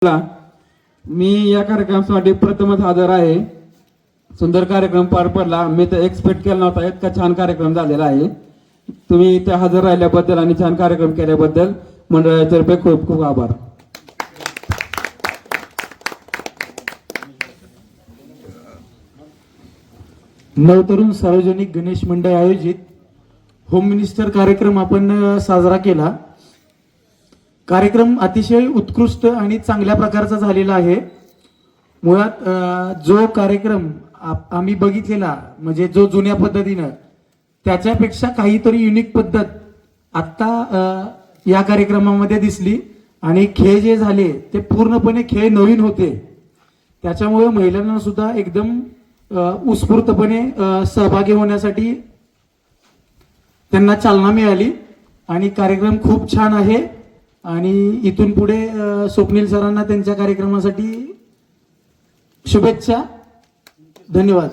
मी या कार्यक्रमासाठी प्रथमच हजर आहे. सुंदर कार्यक्रम पार पडला. मी तर एक्सपेक्ट केला नव्हता इतका छान कार्यक्रम झालेला आहे. तुम्ही इथे हजर राहिल्याबद्दल आणि छान कार्यक्रम केल्याबद्दल मंडळातर्फे खूप खूप आभार. नवतरुण सार्वजनिक गणेश मंडळ आयोजित होम मिनिस्टर कार्यक्रम आपण साजरा केला. कार्यक्रम अतिशय उत्कृष्ट आणि चांगल्या प्रकारचा झालेला आहे. मुळात जो कार्यक्रम आम्ही बघितलेला म्हणजे जो जुन्या पद्धतीनं त्याच्यापेक्षा काहीतरी युनिक पद्धत आता या कार्यक्रमामध्ये दिसली आणि खेळ जे झाले ते पूर्णपणे खेळ नवीन होते. त्याच्यामुळे महिलांना सुद्धा एकदम उत्स्फूर्तपणे सहभागी होण्यासाठी त्यांना चालना मिळाली आणि कार्यक्रम खूप छान आहे. आणि इथून पुढे स्वप्नील सरांना त्यांच्या कार्यक्रमासाठी शुभेच्छा. धन्यवाद.